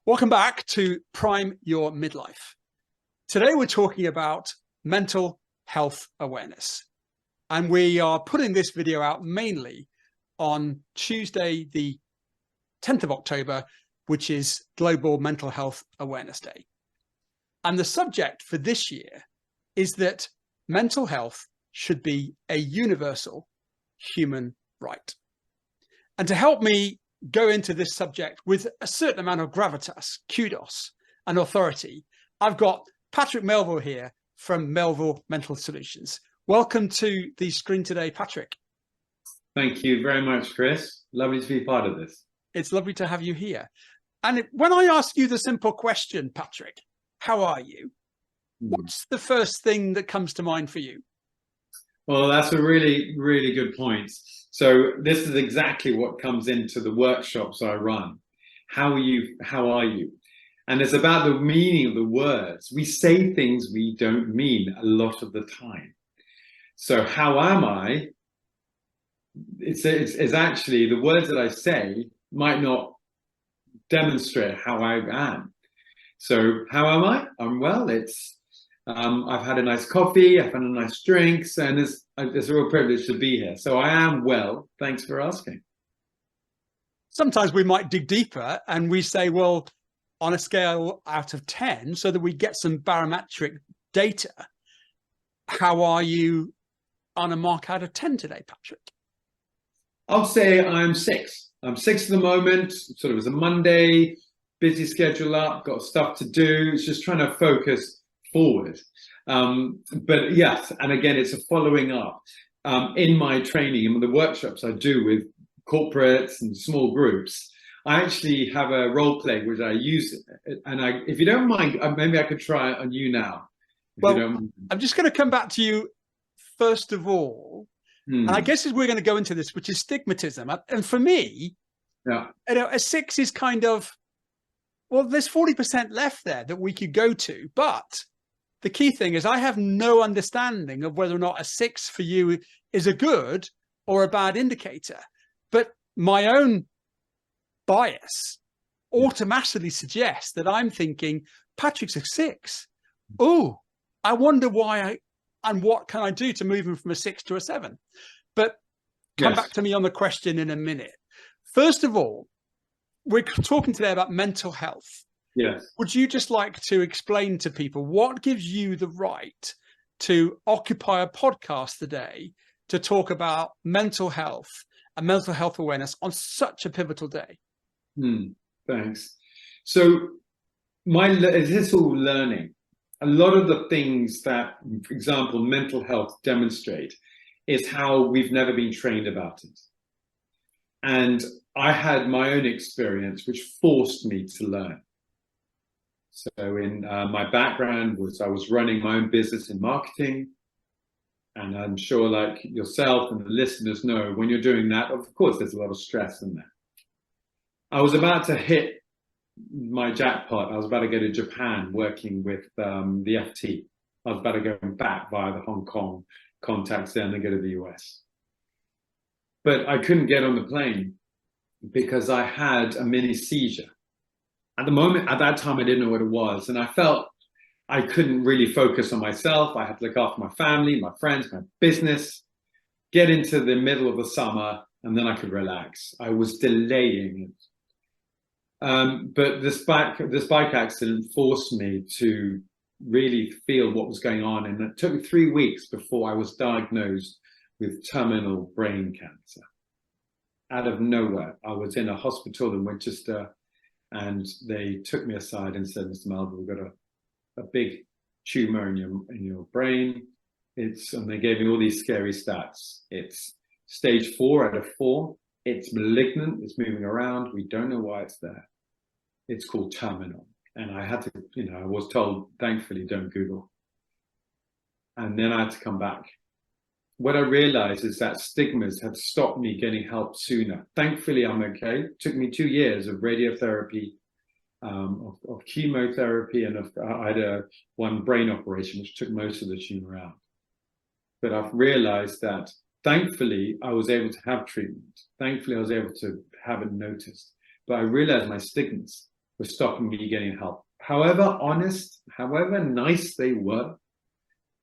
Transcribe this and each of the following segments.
Welcome back to Prime Your Midlife. Today we're talking about mental health awareness. And we are putting this video out mainly on Tuesday, the 10th of October, which is Global Mental Health Awareness Day. And the subject for this year is that mental health should be a universal human right. And to help me go into this subject with a certain amount of gravitas, kudos, and authority, I've got Patrick Melville here from Melville Mental Solutions. Welcome to the screen today, Patrick. Thank you very much, Chris. Lovely to be part of this. It's lovely to have you here. And when I ask you the simple question, Patrick, how are you? What's the first thing that comes to mind for you? Well, that's a really, really good point. So this is exactly what comes into the workshops I run. How are you? How are you? And it's about the meaning of the words. We say things we don't mean a lot of the time. So how am I? It's actually the words that I say might not demonstrate how I am. So how am I? I'm well. I've had a nice coffee, I've had a nice drinks, and it's a real privilege to be here. So I am well. Thanks for asking. Sometimes we might dig deeper and we say, well, on a scale out of 10, so that we get some barometric data, how are you on a mark out of 10 today, Patrick? I'll say I'm 6. I'm 6 at the moment, sort of as a Monday, busy schedule up, got stuff to do. It's just trying to focus forward. But yes, and again, it's a following up. In my training and the workshops I do with corporates and small groups, I actually have a role play which I use. And if you don't mind, maybe I could try it on you now. Well, I'm just going to come back to you first of all. And I guess as we're going to go into this, which is stigmatism. And for me, a 6 is kind of, well, there's 40% left there that we could go to. But the key thing is I have no understanding of whether or not a 6 for you is a good or a bad indicator. But my own bias automatically suggests that I'm thinking, Patrick's a 6. Oh, I wonder why and what can I do to move him from a 6 to a 7? But come back to me on the question in a minute. First of all, we're talking today about mental health. Yes. Would you just like to explain to people what gives you the right to occupy a podcast today to talk about mental health and mental health awareness on such a pivotal day? Thanks. So it's all learning. A lot of the things that, for example, mental health demonstrate is how we've never been trained about it. And I had my own experience, which forced me to learn. So in my background I was running my own business in marketing. And I'm sure like yourself and the listeners know, when you're doing that, of course, there's a lot of stress in there. I was about to hit my jackpot. I was about to go to Japan working with the FT. I was about to go back via the Hong Kong contacts then and go to the US. But I couldn't get on the plane because I had a mini seizure. At that time, I didn't know what it was. And I felt I couldn't really focus on myself. I had to look after my family, my friends, my business, get into the middle of the summer, and then I could relax. I was delaying it. But this bike accident forced me to really feel what was going on. And it took me 3 weeks before I was diagnosed with terminal brain cancer. Out of nowhere, I was in a hospital in Winchester, and they took me aside and said, Mr. Melville, we've got a big tumor in your brain. And they gave me all these scary stats. It's stage 4 out of 4. It's malignant. It's moving around. We don't know why it's there. It's called terminal. And I had to, I was told, thankfully, don't Google. And then I had to come back. What I realized is that stigmas have stopped me getting help sooner. Thankfully, I'm okay. It took me 2 years of radiotherapy, of chemotherapy, and I had one brain operation, which took most of the tumor out. But I've realized that, thankfully, I was able to have treatment. Thankfully, I was able to have it noticed. But I realized my stigmas. were stopping me getting help. However honest, however nice they were,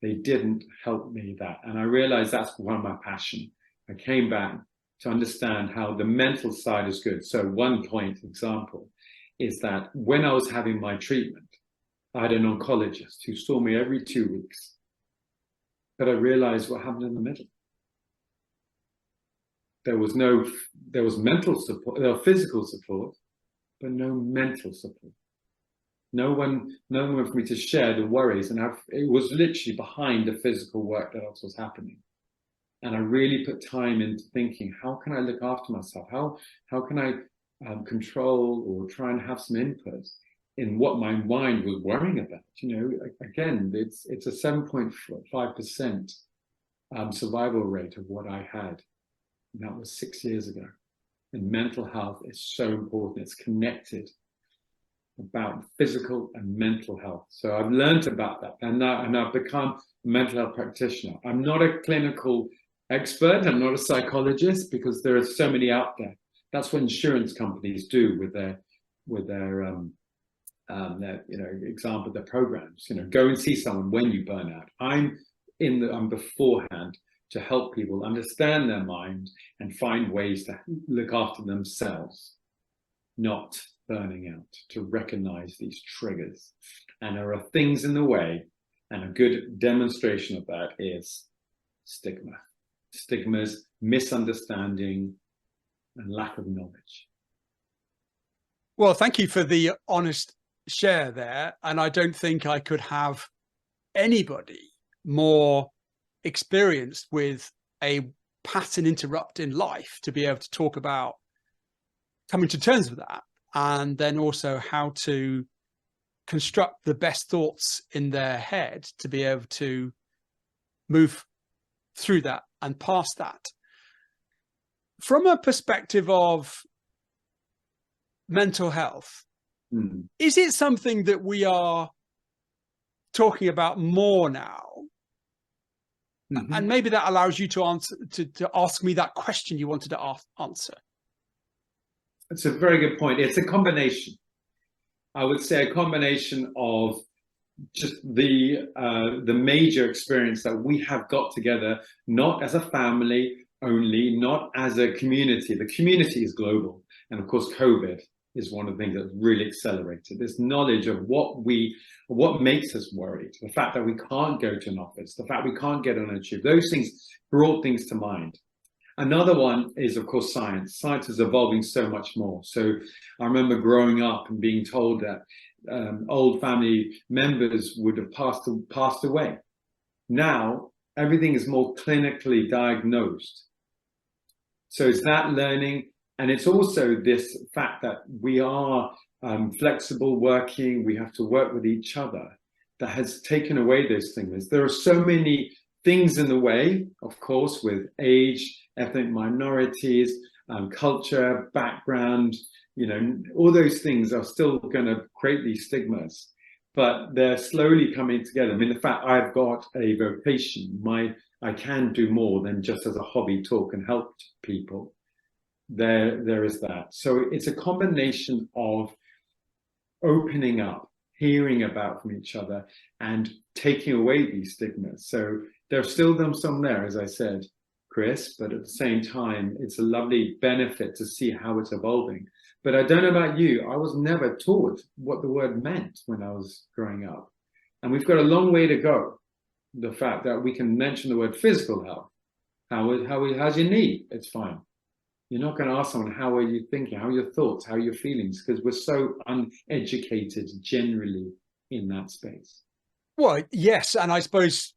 they didn't help me that. And I realized that's one of my passion. I came back to understand how the mental side is good. So one point example is that when I was having my treatment, I had an oncologist who saw me every 2 weeks. But I realized what happened in the middle. There was mental support, there was physical support, but no mental support. No one for me to share the worries, and it was literally behind the physical work that else was happening. And I really put time into thinking, how can I look after myself? How can I control or try and have some input in what my mind was worrying about? You know, again, it's a 7.5% survival rate of what I had. And that was 6 years ago. And mental health is so important. It's connected about physical and mental health. So I've learned about that, and I've become a mental health practitioner. I'm not a clinical expert. I'm not a psychologist, because there are so many out there. That's what insurance companies do with their example, their programs. You know, go and see someone when you burn out. I'm beforehand to help people understand their mind and find ways to look after themselves, not burning out, to recognize these triggers. And there are things in the way, and a good demonstration of that is stigma. Stigmas, misunderstanding, and lack of knowledge. Well, thank you for the honest share there. And I don't think I could have anybody more experienced with a pattern interrupt in life to be able to talk about coming to terms with that, and then also how to construct the best thoughts in their head to be able to move through that and past that. From a perspective of mental health, is it something that we are talking about more now? And maybe that allows you to answer, to ask me that question you wanted to answer. It's a very good point. It's a combination. I would say a combination of just the major experience that we have got together, not as a family only, not as a community. The community is global. And of course, COVID is one of the things that's really accelerated this knowledge of what makes us worried. The fact that we can't go to an office, the fact we can't get on a tube, those things brought things to mind. Another one is, of course, science. Science is evolving so much more. So I remember growing up and being told that old family members would have passed away. Now, everything is more clinically diagnosed. So it's that learning. And it's also this fact that we are flexible working, we have to work with each other, that has taken away those things. There are so many things in the way, of course, with age, ethnic minorities, culture, background, you know, all those things are still going to create these stigmas, but they're slowly coming together. I mean, the fact I've got a vocation, I can do more than just as a hobby talk and help people. There is that. So it's a combination of opening up, hearing about from each other, and taking away these stigmas. So there's still some there, as I said, Chris, but at the same time, it's a lovely benefit to see how it's evolving. But I don't know about you, I was never taught what the word meant when I was growing up. And we've got a long way to go. The fact that we can mention the word physical health. How's your knee? It's fine. You're not going to ask someone, how are you thinking? How are your thoughts? How are your feelings? Because we're so uneducated generally in that space. Well, yes. And I suppose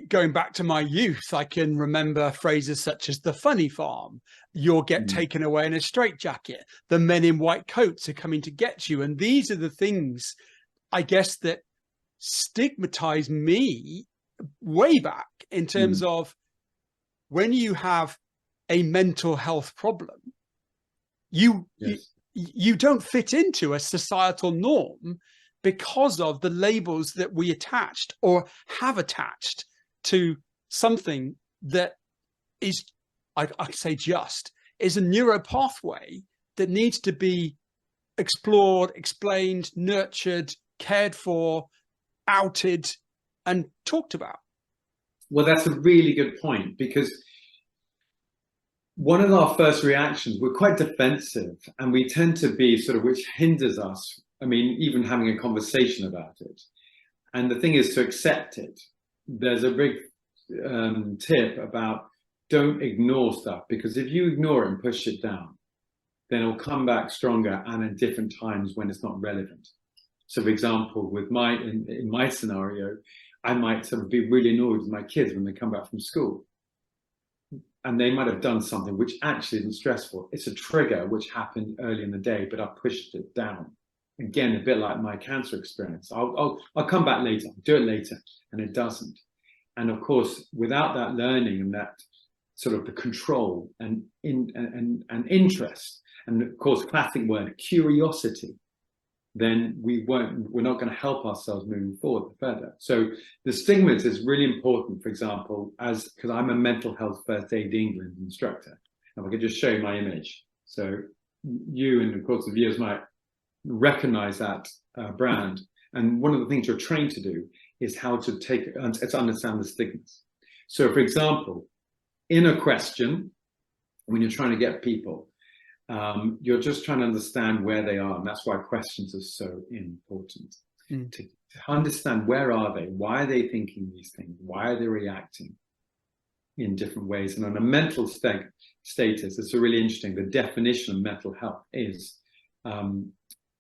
going back to my youth, I can remember phrases such as the funny farm, you'll get taken away in a straitjacket, the men in white coats are coming to get you. And these are the things, I guess, that stigmatize me way back in terms of when you have a mental health problem, you don't fit into a societal norm because of the labels that we attached or have attached to something that is, I say just, is a neuro pathway that needs to be explored, explained, nurtured, cared for, outed, and talked about? Well, that's a really good point, because one of our first reactions, we're quite defensive, and we tend to be sort of, which hinders us, I mean, even having a conversation about it. And the thing is to accept it. There's a big tip about don't ignore stuff, because if you ignore it and push it down, then it'll come back stronger and at different times when it's not relevant. So for example, with in my scenario, I might sort of be really annoyed with my kids when they come back from school. And they might have done something which actually isn't stressful. It's a trigger which happened early in the day, but I pushed it down. Again, a bit like my cancer experience. I'll come back later, I'll do it later, and it doesn't. And of course, without that learning and that sort of the control and interest, and of course, classic word, curiosity, then we're not going to help ourselves moving forward further. So the stigmas is really important, for example, because I'm a mental health first aid England instructor. And if I could just show you my image. So you and of course the viewers might recognize that brand. And one of the things you're trained to do is how to understand the stigmas. So for example, in a question, when you're trying to get people, you're just trying to understand where they are, and that's why questions are so important. To understand where are they, why are they thinking these things, why are they reacting in different ways. And on a mental status, it's really interesting. The definition of mental health is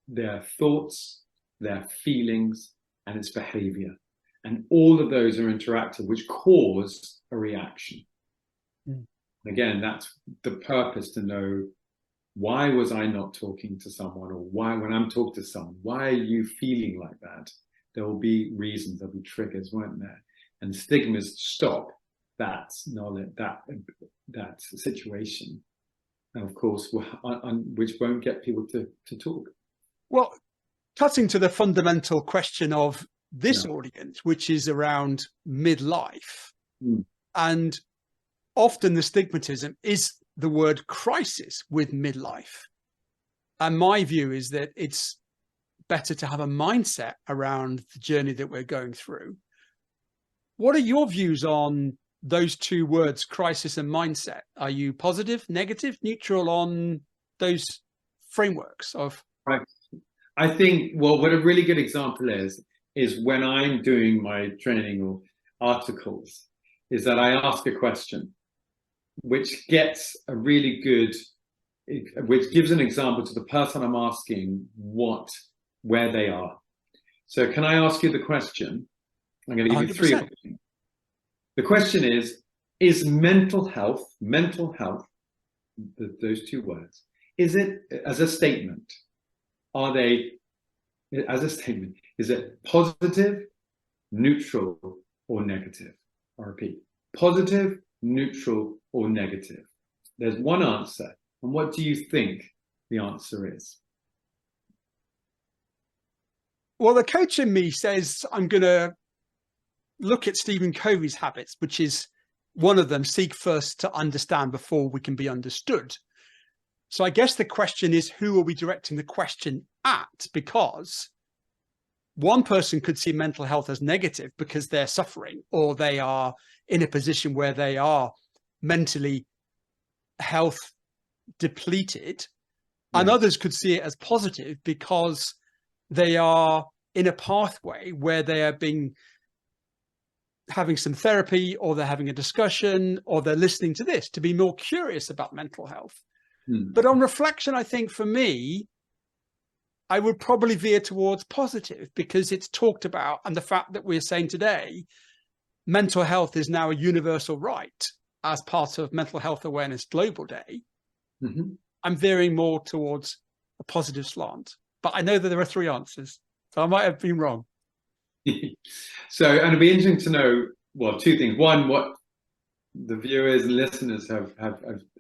their thoughts, their feelings, and its behavior, and all of those are interactive, which cause a reaction. Again, that's the purpose, to know, why was I not talking to someone? Or why, when I'm talking to someone, why are you feeling like that? There will be reasons, there'll be triggers, won't there? And stigmas stop that knowledge, that situation. And of course, which won't get people to talk. Well, cutting to the fundamental question of this audience, which is around midlife. And often the stigmatism is the word crisis with midlife. And my view is that it's better to have a mindset around the journey that we're going through. What are your views on those two words, crisis and mindset? Are you positive, negative, neutral on those frameworks of? Right. I think, well, what a really good example is when I'm doing my training or articles, is that I ask a question which gets a really good, which gives an example to the person I'm asking where they are. So can I ask you the question? I'm going to give 100%. You 3 options. The question is mental health, those 2 words, is it, as a statement, is it positive, neutral, or negative? I repeat, positive, neutral, or negative? There's one answer. And what do you think the answer is? Well, the coach in me says I'm going to look at Stephen Covey's habits, which is one of them: seek first to understand before we can be understood. So I guess the question is, who are we directing the question at? Because one person could see mental health as negative because they're suffering, or they are in a position where they are mentally health depleted. And others could see it as positive because they are in a pathway where they are having some therapy, or they're having a discussion, or they're listening to this to be more curious about mental health. But on reflection, I think for me, I would probably veer towards positive, because it's talked about, and the fact that we're saying today, mental health is now a universal right as part of Mental Health Awareness Global Day. I'm veering more towards a positive slant, but I know that there are 3 answers, so I might have been wrong. So, and it'd be interesting to know, well, 2 things. One, what the viewers and listeners have,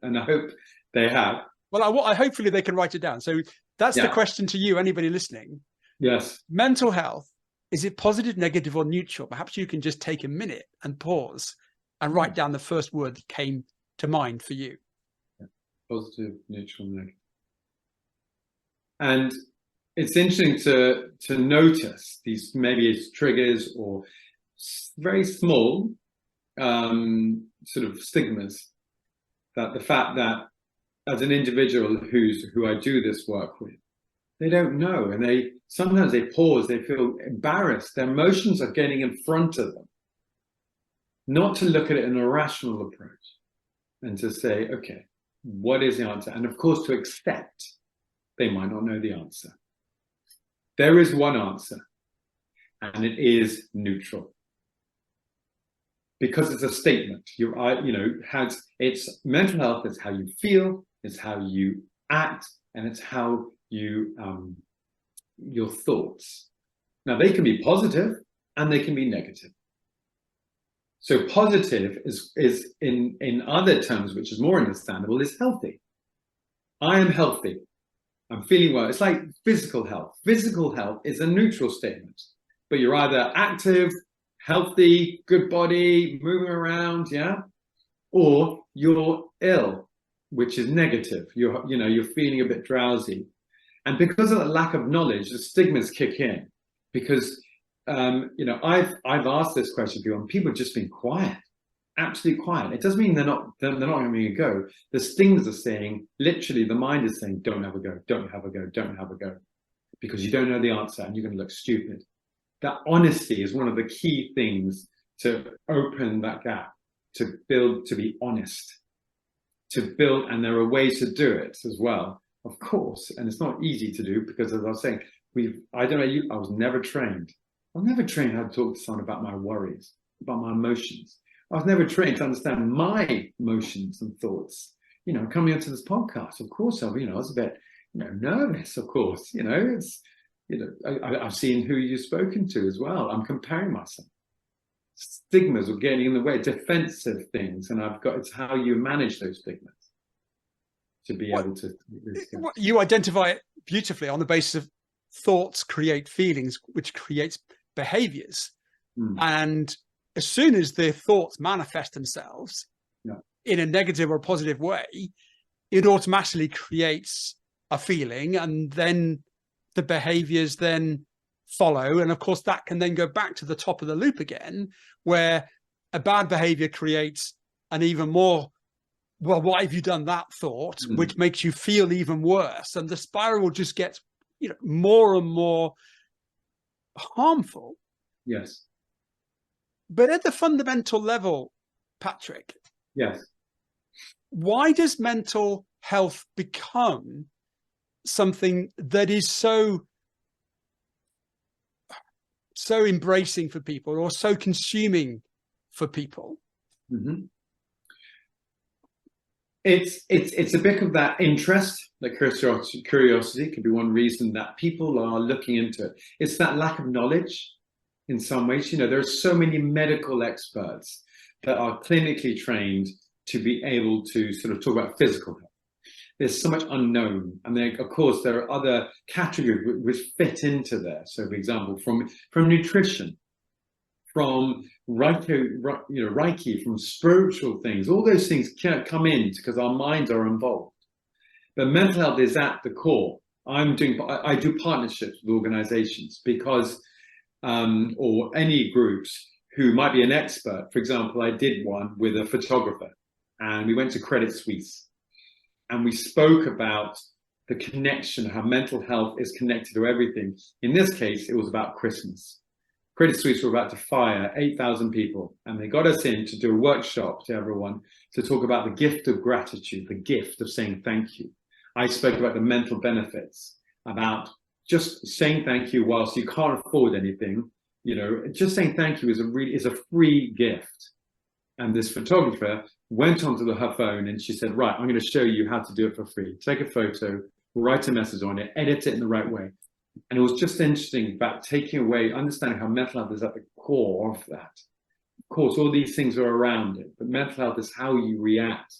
and I hope they have. Well, hopefully they can write it down. So that's the question to you, anybody listening. Yes. Mental health, is it positive, negative, or neutral? Perhaps you can just take a minute and pause and write down the first word that came to mind for you. Positive, neutral, negative. And it's interesting to notice these maybe it's triggers or very small sort of stigmas, that the fact that as an individual who I do this work with, they don't know, and sometimes they pause, they feel embarrassed, their emotions are getting in front of them. Not to look at it in a rational approach and to say, okay, what is the answer? And of course to accept they might not know the answer. There is one answer, and it is neutral. Because it's a statement. It's mental health, it's how you feel, it's how you act, and it's how you your thoughts. Now they can be positive and they can be negative. So positive is in other terms, which is more understandable, is healthy. I am healthy. I'm feeling well. It's like physical health. Physical health is a neutral statement, but you're either active, healthy, good body, moving around, yeah, or you're ill, which is negative. You're feeling a bit drowsy, and because of the lack of knowledge, the stigmas kick in. Because I've asked this question to people, and people have just been quiet, absolutely quiet. It doesn't mean they're not having a go. The stigmas are saying, literally, the mind is saying, don't have a go, don't have a go, don't have a go, because you don't know the answer and you're going to look stupid. That honesty is one of the key things to open that gap, to be honest, to build, and there are ways to do it as well, of course. And it's not easy to do because, as I was saying, I was never trained. I was never trained how to talk to someone about my worries, about my emotions. I was never trained to understand my emotions and thoughts. Coming into this podcast, of course, I was a bit, nervous, of course. I've seen who you've spoken to as well. I'm comparing myself. Stigmas are getting in the way, defensive things, and it's how you manage those stigmas to be able to. You identify it beautifully on the basis of thoughts create feelings, which creates behaviors. And as soon as the thoughts manifest themselves in a negative or positive way, it automatically creates a feeling, and then the behaviors then follow. And of course, that can then go back to the top of the loop again, where a bad behavior creates an even more, well, why have you done that thought, which makes you feel even worse. And the spiral just gets, more and more harmful. Yes. But at the fundamental level, Patrick. Yes. Why does mental health become something that is so embracing for people, or so consuming for people? It's a bit of that interest, that curiosity could be one reason that people are looking into it. It's that lack of knowledge in some ways. There are so many medical experts that are clinically trained to be able to sort of talk about physical health. There's so much unknown, and of course there are other categories which fit into there. So, for example, from nutrition, from Reiki, from spiritual things, all those things can't come in because our minds are involved. But mental health is at the core. I do partnerships with organizations because, or any groups who might be an expert. For example, I did one with a photographer, and we went to Credit Suisse, and we spoke about the connection, how mental health is connected to everything. In this case, it was about Christmas. Credit Suisse were about to fire 8,000 people, and they got us in to do a workshop to everyone to talk about the gift of gratitude, the gift of saying thank you. I spoke about the mental benefits, about just saying thank you whilst you can't afford anything. Just saying thank you is a free gift. And this photographer went onto her phone and she said, right, I'm going to show you how to do it for free. Take a photo, write a message on it, edit it in the right way. And it was just interesting about taking away, understanding how mental health is at the core of that. Of course, all these things are around it, but mental health is how you react,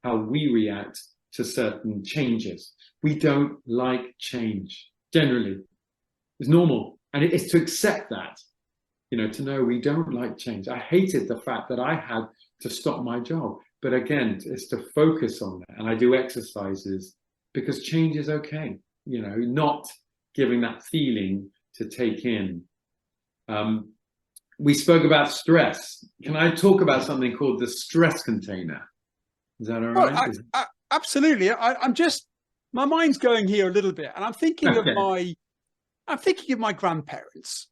how we react to certain changes. We don't like change, generally. It's normal. And it is to accept that, to know we don't like change. I hated the fact that I had to stop my job. But again, it's to focus on that. And I do exercises because change is okay. not giving that feeling to take in. We spoke about stress. Can I talk about something called the stress container? Is that all right? Well, absolutely. I'm just, my mind's going here a little bit, and I'm thinking of my grandparents,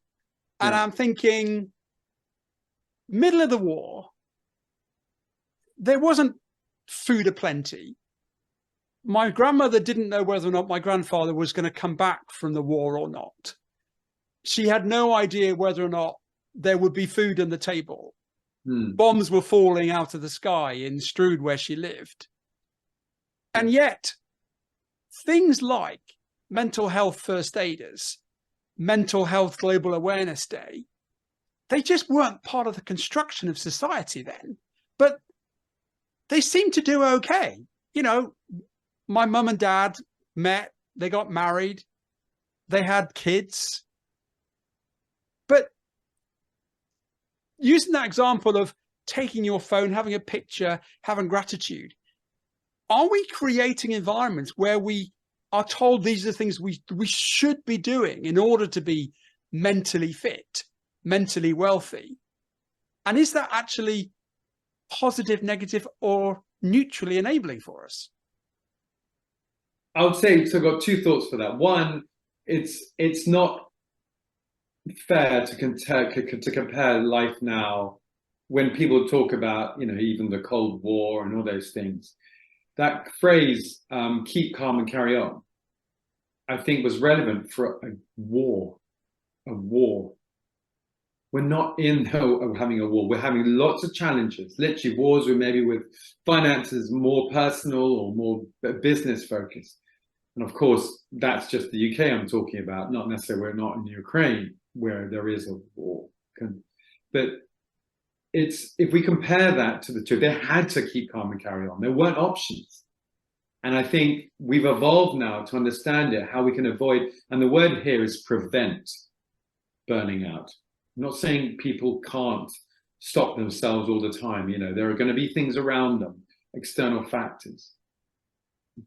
and I'm thinking middle of the war, there wasn't food aplenty. My grandmother didn't know whether or not my grandfather was going to come back from the war or not. She had no idea whether or not there would be food on the table. Bombs were falling out of the sky in Strood, where she lived. And yet, things like mental health first aiders, mental health global awareness day, they just weren't part of the construction of society then. But they seemed to do okay. My mum and dad met, they got married, they had kids. But using that example of taking your phone, having a picture, having gratitude, are we creating environments where we are told these are the things we should be doing in order to be mentally fit, mentally wealthy? And is that actually positive, negative, or neutrally enabling for us? I would say, so I've got two thoughts for that. One, it's not fair to compare life now when people talk about, even the Cold War and all those things. That phrase, keep calm and carry on, I think was relevant for a war. We're not having a war. We're having lots of challenges, literally wars with maybe with finances, more personal or more business focused. And of course, that's just the UK I'm talking about, not necessarily, we're not in Ukraine where there is a war. But if we compare that to the two, they had to keep calm and carry on. There weren't options. And I think we've evolved now to understand it, how we can avoid, and the word here is prevent burning out. I'm not saying people can't stop themselves all the time. There are going to be things around them, external factors.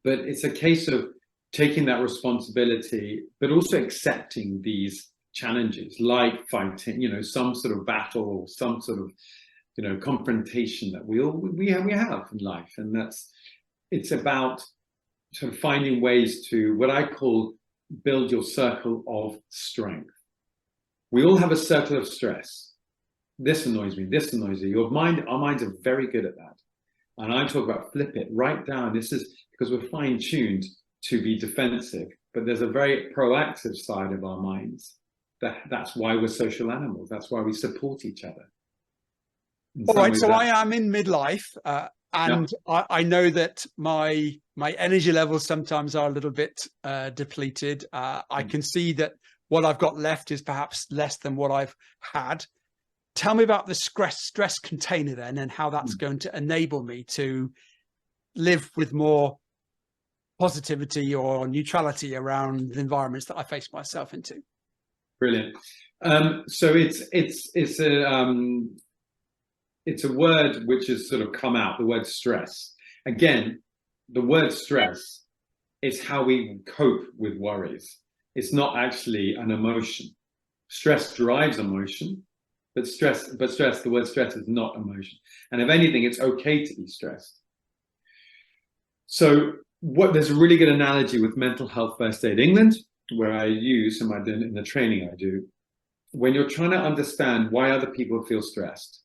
But it's a case of taking that responsibility, but also accepting these challenges, like fighting, some sort of battle or some sort of, confrontation that we have in life. And it's about sort of finding ways to, what I call, build your circle of strength. We all have a circle of stress. This annoys me, this annoys you. Our minds are very good at that. And I talk about flip it, write down. This is because we're fine-tuned to be defensive, but there's a very proactive side of our minds. That's why we're social animals. That's why we support each other. All right, so I am in midlife, and I know that my energy levels sometimes are a little bit depleted. I can see that what I've got left is perhaps less than what I've had. Tell me about the stress container then, and how that's going to enable me to live with more positivity or neutrality around the environments that I face myself into. Brilliant. So it's a word which has sort of come out, the word stress. Again, the word stress is how we cope with worries. It's not actually an emotion. Stress drives emotion, but the word stress is not emotion. And if anything, it's okay to be stressed. So there's a really good analogy with Mental Health First Aid England, where I use, in the training I do, when you're trying to understand why other people feel stressed.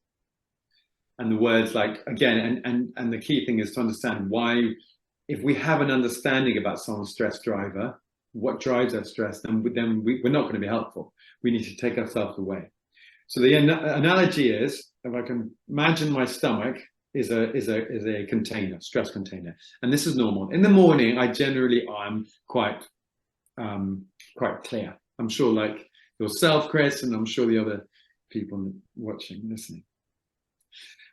And the words like, again, and the key thing is to understand why, if we have an understanding about someone's stress driver, what drives that stress, then we're not going to be helpful. We need to take ourselves away. So the analogy is, if I can imagine my stomach is a container, stress container, and this is normal. In the morning, I'm quite clear. I'm sure, like yourself, Chris, and I'm sure the other people watching, listening.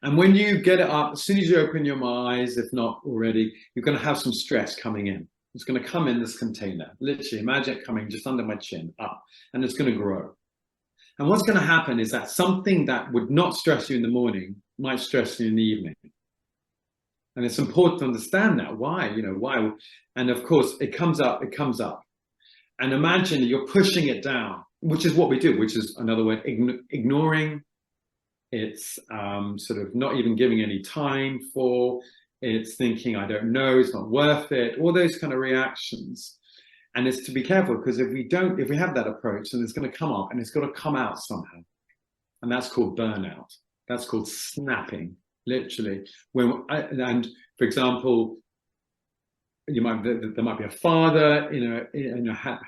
And when you get it up, as soon as you open your eyes, if not already, you're going to have some stress coming in. It's going to come in this container. Literally, imagine it coming just under my chin, up, and it's going to grow. And what's going to happen is that something that would not stress you in the morning might stress you in the evening. And it's important to understand that. Why? Why? And of course, it comes up. And imagine you're pushing it down, which is what we do, which is another word, ignoring. It's sort of not even giving any time for, it's thinking, I don't know, it's not worth it, all those kind of reactions. And it's to be careful, because if we have that approach, then it's going to come up and it's got to come out somehow. And that's called burnout. That's called snapping, literally. And for example, there might be a father,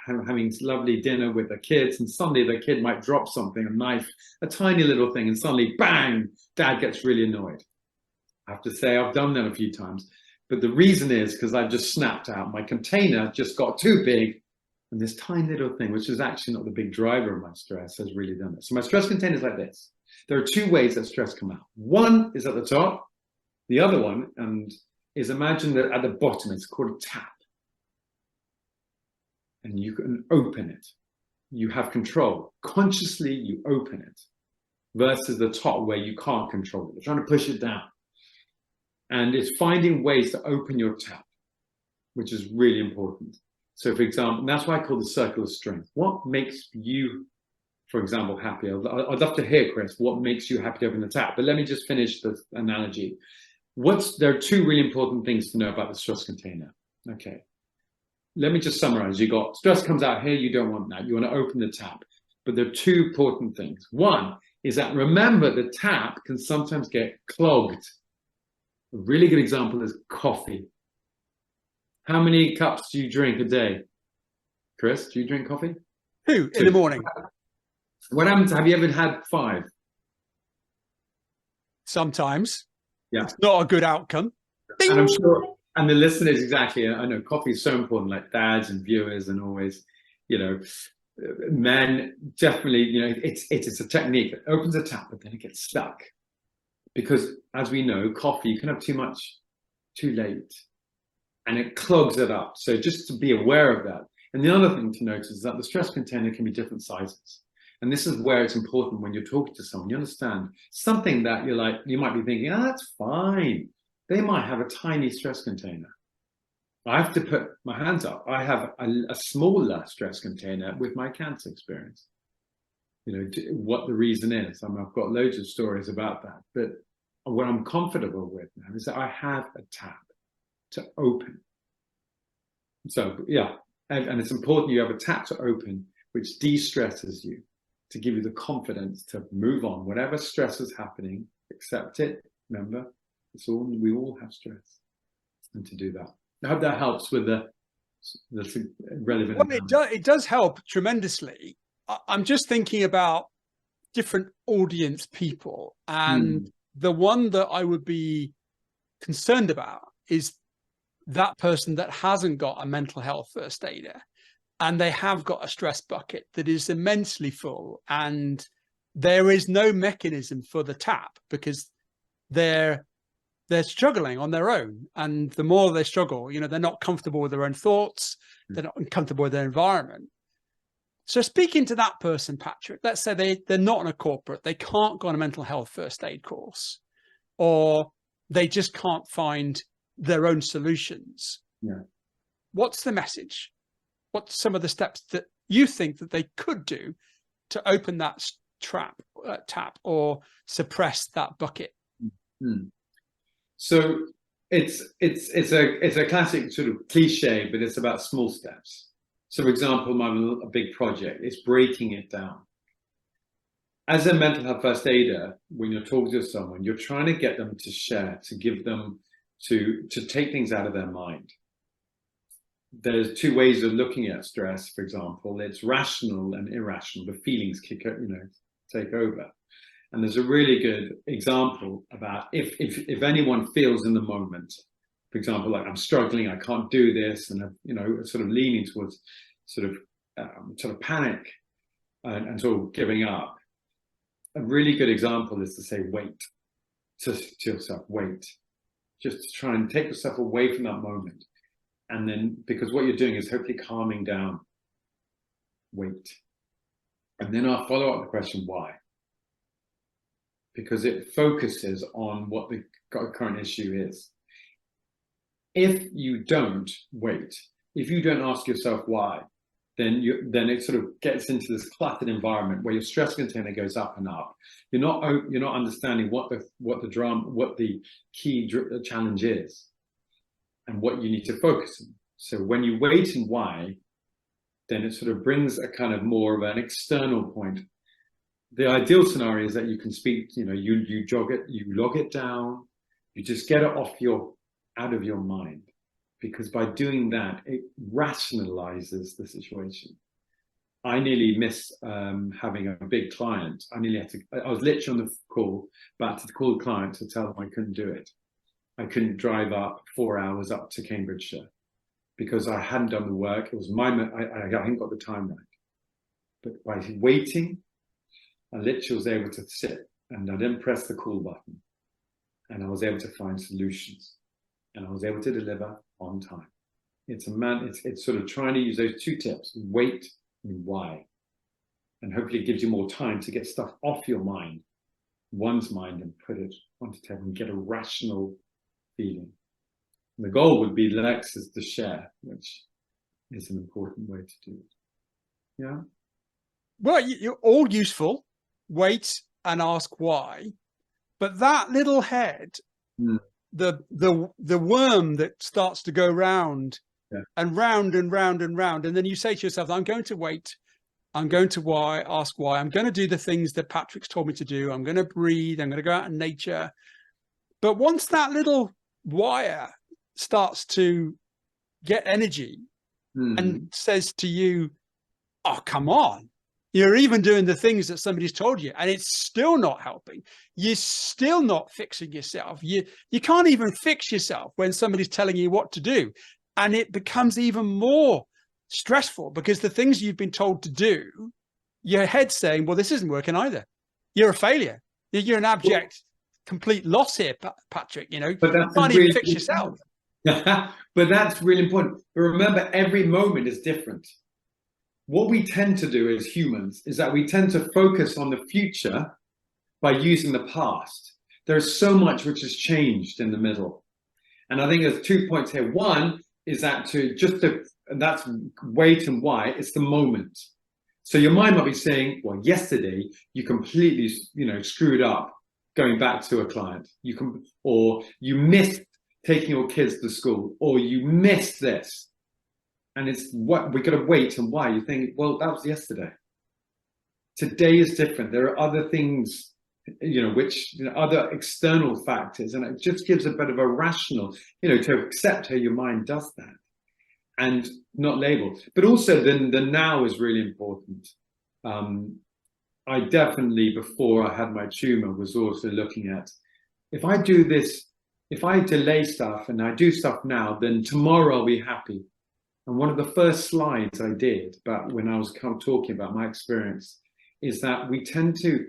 having lovely dinner with the kids, and suddenly the kid might drop something, a knife, a tiny little thing, and suddenly, bang, dad gets really annoyed. I have to say, I've done that a few times. But the reason is because I've just snapped out. My container just got too big, and this tiny little thing, which is actually not the big driver of my stress, has really done it. So my stress container is like this. There are two ways that stress come out. One is at the top. The other one, is imagine that at the bottom, it's called a tap. And you can open it. You have control. Consciously, you open it. Versus the top, where you can't control it. You're trying to push it down. And it's finding ways to open your tap, which is really important. So for example, that's why I call the circle of strength. What makes you, for example, happy? I'd love to hear, Chris, what makes you happy to open the tap? But let me just finish the analogy. There are two really important things to know about the stress container. Okay. Let me just summarize. You got stress comes out here. You don't want that. You want to open the tap. But there are two important things. One is that, remember, the tap can sometimes get clogged. A really good example is coffee. How many cups do you drink a day? Chris, do you drink coffee? 2 in the morning. What happens? Have you ever had 5? Sometimes. Yeah. It's not a good outcome. Ding! And I'm sure, and the listeners, exactly, I know coffee is so important, like dads and viewers, and always, men definitely, it's a technique. It opens a tap, but then it gets stuck. Because as we know, coffee, you can have too much too late, and it clogs it up. So just to be aware of that. And the other thing to notice is that the stress container can be different sizes. And this is where it's important when you're talking to someone, you understand something that you might be thinking, that's fine. They might have a tiny stress container. I have to put my hands up. I have a smaller stress container with my cancer experience. What the reason is. I mean, I've got loads of stories about that. But what I'm comfortable with now is that I have a tap to open. So, yeah. And it's important you have a tap to open, which de-stresses you, to give you the confidence to move on. Whatever stress is happening, accept it. Remember, we all have stress. And to do that. I hope that helps with the relevant. Well, it does help tremendously. I'm just thinking about different audience people. And the one that I would be concerned about is that person that hasn't got a mental health first aider, and they have got a stress bucket that is immensely full, and there is no mechanism for the tap because they're struggling on their own. And the more they struggle, they're not comfortable with their own thoughts. They're not comfortable with their environment. So speaking to that person, Patrick, let's say they're not in a corporate, they can't go on a mental health first aid course, or they just can't find their own solutions. Yeah. What's the message? What's some of the steps that you think that they could do to open that tap or suppress that bucket? So it's a classic sort of cliche, but it's about small steps. So for example, a big project, it's breaking it down. As a mental health first aider, when you're talking to someone, you're trying to get them to share, to give them, to take things out of their mind. There's two ways of looking at stress, for example. It's rational and irrational. The feelings take over. And there's a really good example about if anyone feels in the moment, for example, like I'm struggling, I can't do this, and sort of leaning towards sort of panic and sort of giving up. A really good example is to say, wait, to yourself, wait. Just to try and take yourself away from that moment. And then, because what you're doing is hopefully calming down. Wait. And then I'll follow up the question, why? Because it focuses on what the current issue is. If you don't wait, if you don't ask yourself why, then it sort of gets into this cluttered environment where your stress container goes up and up. You're not understanding what the key challenge is and what you need to focus on. So when you wait and why, then it sort of brings a kind of more of an external point. The ideal scenario is that you can speak, you log it down, you just get it out of your mind. Because by doing that, it rationalizes the situation. I nearly missed having a big client. I was literally on the call, about to call the client to tell them I couldn't do it. I couldn't drive up 4 hours up to Cambridgeshire because I hadn't done the work. It was I hadn't got the time right. But by waiting, I literally was able to sit and I didn't press the call button. And I was able to find solutions. And I was able to deliver on time. It's sort of trying to use those two tips, wait and why. And hopefully it gives you more time to get stuff off your mind, one's mind, and put it onto the table and get a rational feeling. And the goal would be Alexis to share, which is an important way to do it. Yeah. Well, you're all useful. Wait and ask why. But that little head, the worm that starts to go round and round and round and round, and then you say to yourself, I'm going to wait, I'm going to ask why, I'm going to do the things that Patrick's told me to do, I'm going to breathe, I'm going to go out in nature. But once that little wire starts to get energy and says to you, oh, come on, you're even doing the things that somebody's told you, and it's still not helping. You're still not fixing yourself. You can't even fix yourself when somebody's telling you what to do. And it becomes even more stressful because the things you've been told to do, your head's saying, well, this isn't working either. You're a failure. You're an abject, complete loss here, Patrick. You can't even fix yourself. But that's really important. But remember, every moment is different. What we tend to do as humans is that we tend to focus on the future by using the past. There's so much which has changed in the middle. And I think there's 2 points here. One is that that's wait and why, it's the moment. So your mind might be saying, well, yesterday you completely, screwed up going back to a client. Or you missed taking your kids to school, or you missed this. And it's what we got to wait and why. You think, well, that was yesterday. Today is different. There are other things, other external factors, and it just gives a bit of a rational, to accept how your mind does that and not label. But also then the now is really important. I definitely, before I had my tumor, was also looking at, if I do this, if I delay stuff and I do stuff now, then tomorrow I'll be happy. And one of the first slides I did, but when I was talking about my experience, is that we tend to,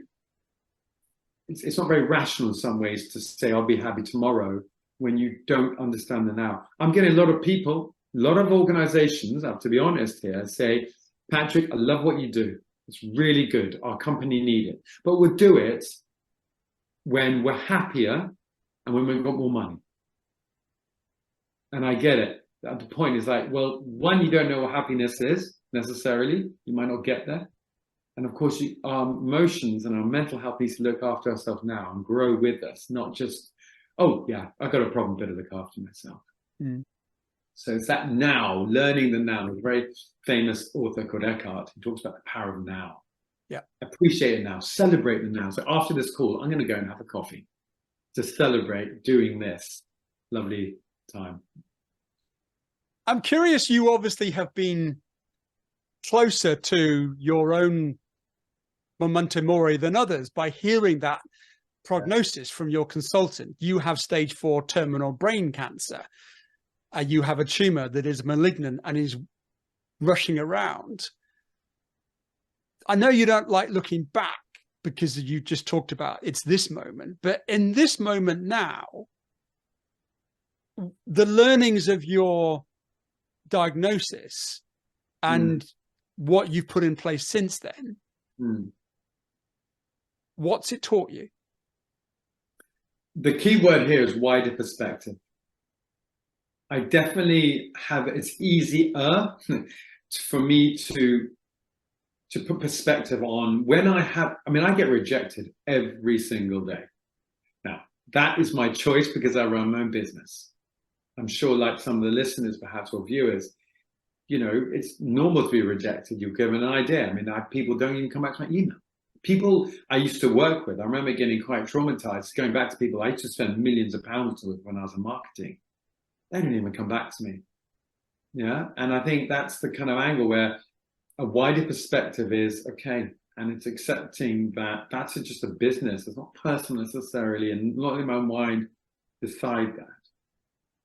it's not very rational in some ways to say, I'll be happy tomorrow when you don't understand the now. I'm getting a lot of people, a lot of organizations, I have to be honest here, say, Patrick, I love what you do. It's really good. Our company need it. But we'll do it when we're happier and when we've got more money. And I get it. The point is like, well, one, you don't know what happiness is necessarily. You might not get there. And of course, our emotions and our mental health needs to look after ourselves now and grow with us, not just, oh, yeah, I've got a problem, better look after myself. So it's that now, learning the now. There's a very famous author called Eckhart who talks about the power of now. Yeah. Appreciate it now, celebrate the now. So after this call, I'm going to go and have a coffee to celebrate doing this lovely time. I'm curious, you obviously have been closer to your own memento mori than others by hearing that prognosis from your consultant. You have stage 4 terminal brain cancer. You have a tumor that is malignant and is rushing around. I know you don't like looking back because you just talked about it's this moment, but in this moment now, the learnings of your diagnosis and what you've put in place since then, what's it taught you? The key word here is wider perspective. I definitely have, it's easier for me to put perspective on when I get rejected every single day. Now, that is my choice because I run my own business. I'm sure like some of the listeners perhaps or viewers, you know, it's normal to be rejected. You're given an idea. I mean, people don't even come back to my email. People I used to work with, I remember getting quite traumatized, going back to people I used to spend millions of pounds with when I was in marketing. They didn't even come back to me. Yeah. And I think that's the kind of angle where a wider perspective is, okay, and it's accepting that that's just a business. It's not personal necessarily, and not in my mind decide that.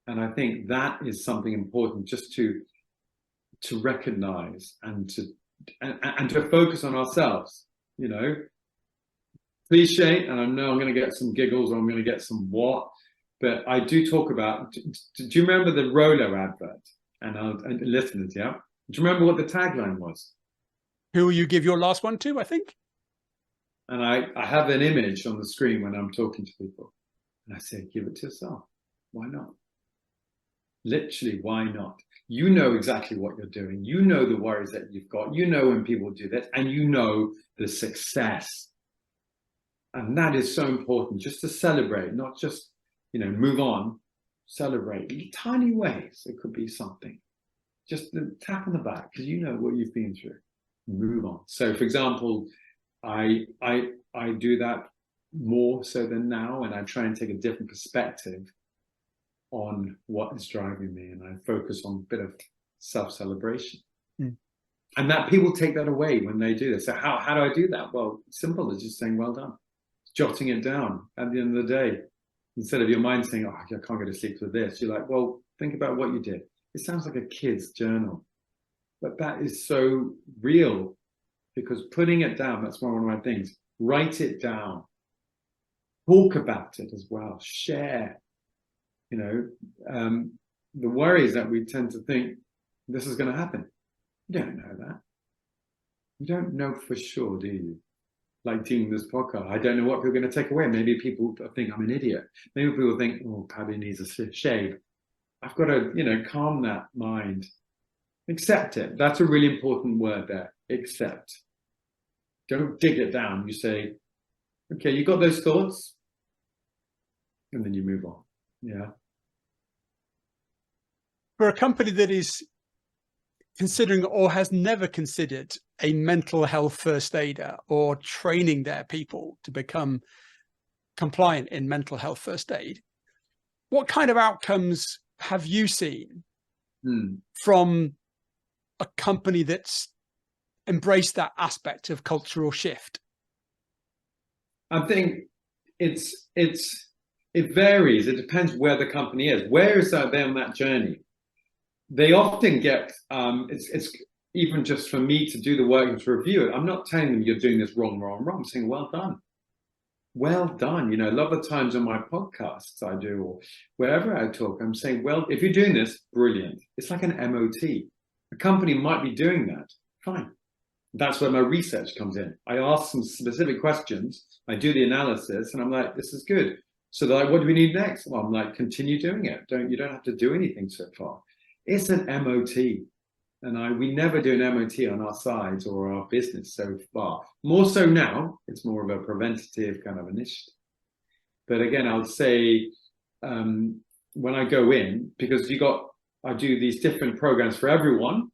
And I think that is something important just to recognize and to focus on ourselves, you know. Cliche, and I know I'm going to get some giggles or I'm going to get some what, but I do talk about, do you remember the Rolo advert? And listeners, yeah? Do you remember what the tagline was? Who will you give your last one to, I think? And I have an image on the screen when I'm talking to people. And I say, give it to yourself. Why not? Literally, why not? You know exactly what you're doing. You know the worries that you've got. You know when people do this, and you know the success. And that is so important, just to celebrate, not just, you know, move on, celebrate in tiny ways. It could be something. Just the tap on the back, because you know what you've been through. Move on. So, for example, I do that more so than now, and I try and take a different perspective on what is driving me, and I focus on a bit of self-celebration. And that people take that away when they do this. So how do I do that? Well, simple as just saying, well done. Jotting it down at the end of the day. Instead of your mind saying, oh, I can't go to sleep with this. You're like, well, think about what you did. It sounds like a kid's journal, but that is so real, because putting it down, that's one of my things. Write it down. Talk about it as well. Share. You know, the worry is that we tend to think this is going to happen. You don't know that. You don't know for sure, do you? Like doing this podcast, I don't know what people are going to take away. Maybe people think I'm an idiot. Maybe people think, oh, Paddy needs a shave. I've got to, you know, calm that mind. Accept it. That's a really important word there. Accept. Don't dig it down. You say, okay, you got those thoughts, and then you move on. Yeah. For a company that is considering or has never considered a mental health first aider or training their people to become compliant in mental health first aid, what kind of outcomes have you seen from a company that's embraced that aspect of cultural shift? I think it varies. It depends where the company is. Where is they on that journey? They often get, it's even just for me to do the work and to review it. I'm not telling them you're doing this wrong. I'm saying, well done. Well done. You know, a lot of the times on my podcasts I do, or wherever I talk, I'm saying, well, if you're doing this, brilliant. It's like an MOT. A company might be doing that. Fine. That's where my research comes in. I ask some specific questions. I do the analysis, and I'm like, this is good. So they're like, what do we need next? Well, I'm like, continue doing it. You don't have to do anything so far. It's an MOT. And we never do an MOT on our sides or our business so far. More so now, it's more of a preventative kind of initiative. But again, I would say when I go in, because I do these different programs for everyone.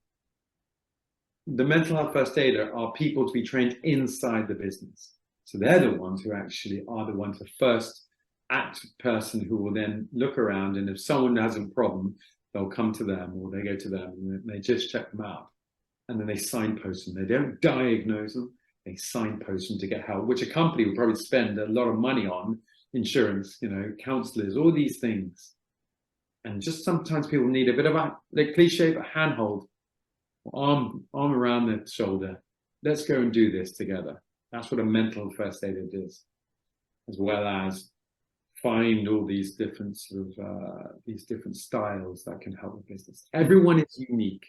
The mental health first aider are people to be trained inside the business. So they're the ones who actually are the ones, the first active person who will then look around, and if someone has a problem, they'll come to them or they go to them and they just check them out. And then they signpost them. They don't diagnose them, they signpost them to get help, which a company will probably spend a lot of money on, insurance, you know, counselors, all these things. And just sometimes people need a bit of a, like cliche, a handhold, arm around their shoulder. Let's go and do this together. That's what a mental first aider does, as well as find all these different sort of these different styles that can help the business. Everyone is unique.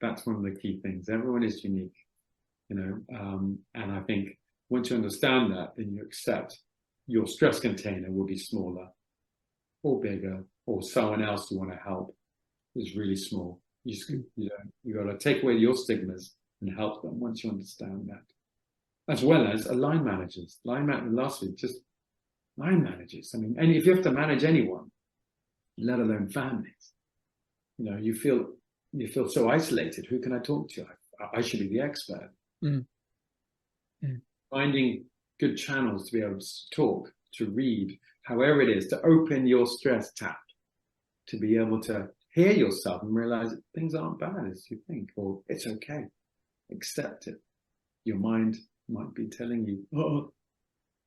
That's one of the key things. Everyone is unique, you know. And I think once you understand that, then you accept your stress container will be smaller or bigger, or someone else you want to help is really small. You got to take away your stigmas and help them once you understand that. As well as line managers. Last week, just line managers. I mean, and if you have to manage anyone, let alone families, you feel so isolated. Who can I talk to? I should be the expert. Finding good channels to be able to talk, to read, however it is, to open your stress tap, to be able to hear yourself and realize that things aren't bad as you think, or it's okay. Accept it. Your mind might be telling you, oh,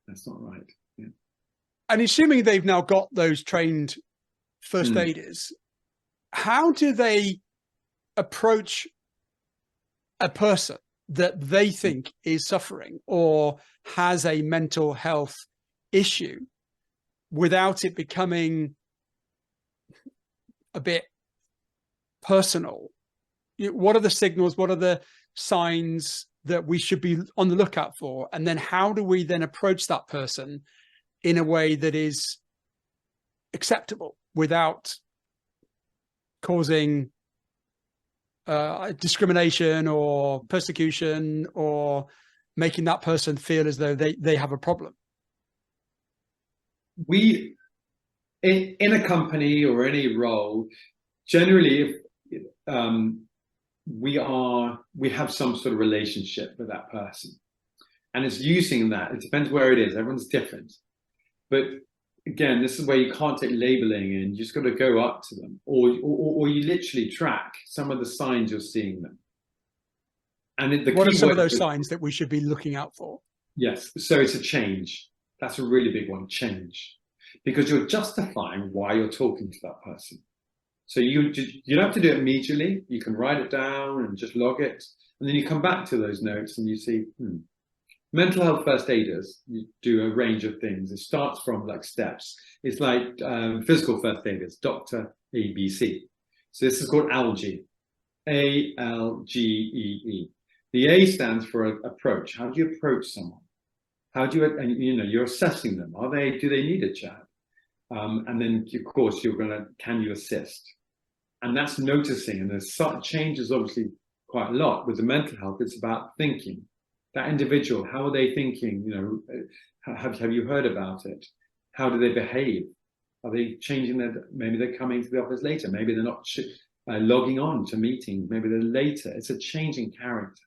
that's not right. Yeah. And assuming they've now got those trained first aiders, how do they approach a person that they think is suffering or has a mental health issue without it becoming a bit personal? What are the signals? What are the signs that we should be on the lookout for? And then how do we then approach that person in a way that is acceptable without causing discrimination or persecution or making that person feel as though they have a problem? We, in a company or any role, generally, we have some sort of relationship with that person, and it's using that. It depends where it is. Everyone's different, but again, this is where you can't take labeling and you just got to go up to them, or you literally track some of the signs you're seeing them. And what are some of those signs that we should be looking out for? Yes, so it's a change. That's a really big one, change, because you're justifying why you're talking to that person. So you don't have to do it immediately. You can write it down and just log it, and then you come back to those notes and you see, mental health first aiders, you do a range of things. It starts from like steps. It's like physical first aiders, Dr. ABC. So this is called ALGE, ALGEE. The A stands for approach. How do you approach someone? How do you, and you're assessing them. Do they need a chat? And then of course can you assist? And that's noticing. And there's changes obviously quite a lot with the mental health. It's about thinking. That individual, how are they thinking? Have you heard about it? How do they behave? Are they changing maybe they're coming to the office later. Maybe they're not logging on to meetings. Maybe they're later. It's a change in character.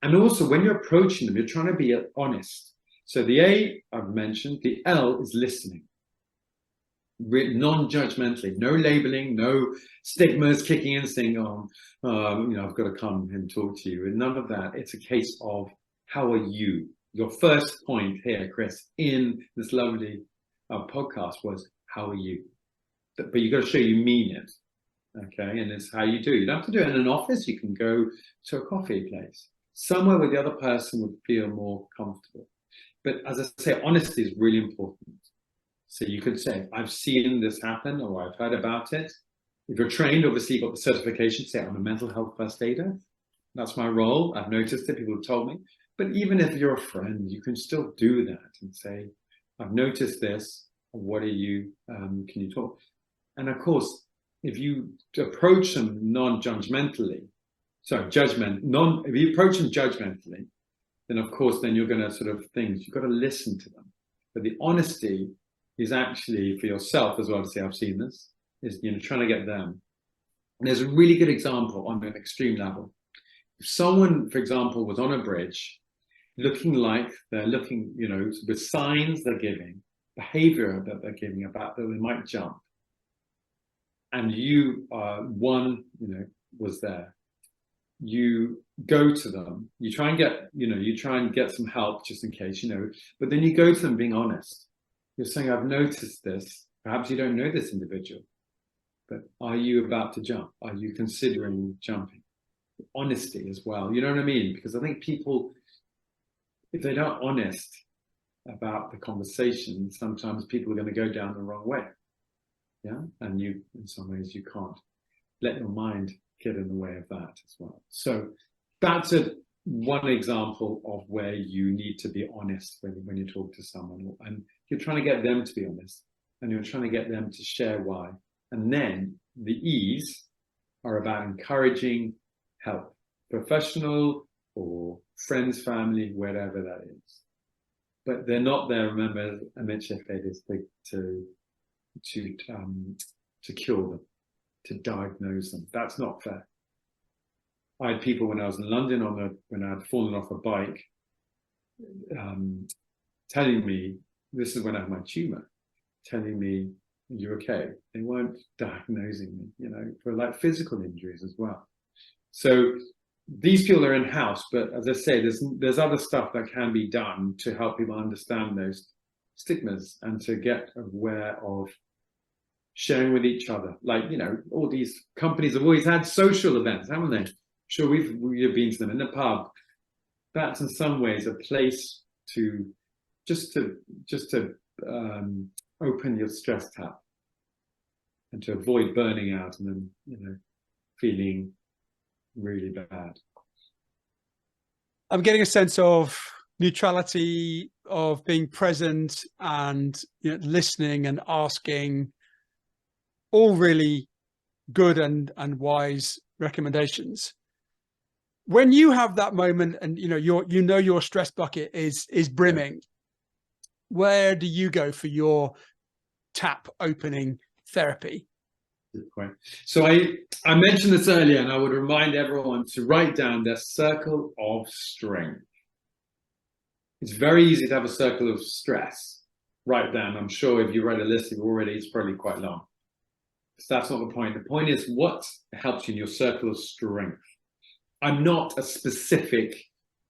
And also when you're approaching them, you're trying to be honest. So the A I've mentioned, the L is listening. Non-judgmentally, no labeling, no stigmas kicking in saying, I've got to come and talk to you, and none of that. It's a case of how are you? Your first point here, Chris, in this lovely podcast was how are you? But you got to show you mean it, okay? And it's how you do. You don't have to do it in an office. You can go to a coffee place, somewhere where the other person would feel more comfortable. But as I say, honesty is really important. So you could say, I've seen this happen, or I've heard about it. If you're trained, obviously you've got the certification, say I'm a mental health first aider. That's my role. I've noticed it, people have told me. But even if you're a friend, you can still do that and say, I've noticed this, what are you, can you talk? And of course, if you approach them non-judgmentally, if you approach them judgmentally, then of course, then you're gonna you've got to listen to them. But the honesty is actually for yourself as well to say, I've seen this, is trying to get them. And there's a really good example on an extreme level. If someone, for example, was on a bridge, looking like they're looking, with signs they're giving, behavior that they're giving about that they might jump, and you was there, you go to them, you try and get some help just in case, but then you go to them being honest. You're saying, I've noticed this. Perhaps you don't know this individual, but are you about to jump? Are you considering jumping? Honesty as well. You know what I mean? Because I think people, if they're not honest about the conversation, sometimes people are going to go down the wrong way. Yeah. And in some ways, you can't let your mind get in the way of that as well. So that's one example of where you need to be honest when you talk to someone, and you're trying to get them to be honest, and you're trying to get them to share why. And then the E's, are about encouraging help, professional or friends, family, wherever that is. But they're not there, remember, as I mentioned, to cure them, to diagnose them. That's not fair. I had people when I was in London when I had fallen off a bike, telling me, this is when I had my tumor, telling me, you're okay. They weren't diagnosing me, you know, for like physical injuries as well. So these people are in house, but as I say, there's other stuff that can be done to help people understand those stigmas and to get aware of sharing with each other. Like, you know, all these companies have always had social events, haven't they? Sure, we've been to them in the pub. That's in some ways a place to just to open your stress tap and to avoid burning out and then, you know, feeling really bad. I'm getting a sense of neutrality, of being present and, you know, listening and asking, all really good and wise recommendations. When you have that moment and, you know, your stress bucket is brimming, where do you go for your tap opening therapy? Good point. So I mentioned this earlier, and I would remind everyone to write down their circle of strength. It's very easy to have a circle of stress. Write down. I'm sure if you write a list of already, it's probably quite long. So that's not the point. The point is what helps you in your circle of strength. I'm not a specific,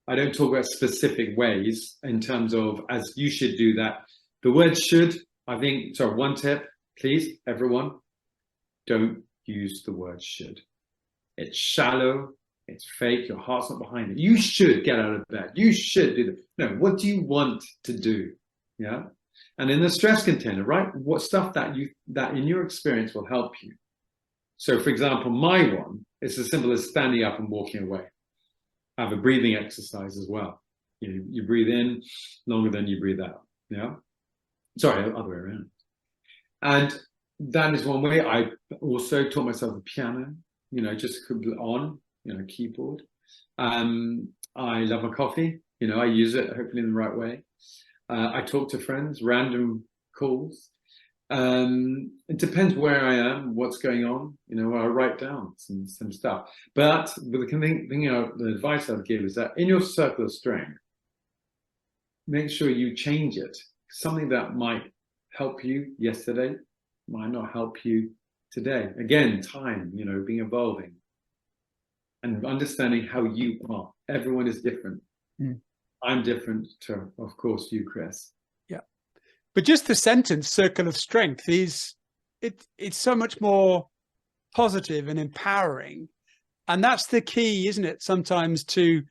I don't talk about specific ways in terms of as you should do that. The word should, I think, so one tip, please, everyone, don't use the word should. It's shallow, it's fake, your heart's not behind it. You should get out of bed. You should do that. No, what do you want to do? Yeah. And in the stress container, right? What stuff that in your experience will help you. So for example, my one is as simple as standing up and walking away. I have a breathing exercise as well. You breathe in longer than you breathe out. Yeah. Sorry, other way around. And that is one way. I also taught myself the piano, you know, just on, you know, keyboard. I love my coffee, you know, I use it hopefully in the right way. I talk to friends, random calls. It depends where I am, what's going on, you know, I write down some stuff. But the advice I'd give is that in your circle of strength, make sure you change it. Something that might help you yesterday might not help you today. Again, time, you know, being evolving and understanding how you are. Everyone is different. Mm. I'm different to, of course, you, Chris. Yeah. But just the sentence circle of strength it's so much more positive and empowering. And that's the key, isn't it? Sometimes to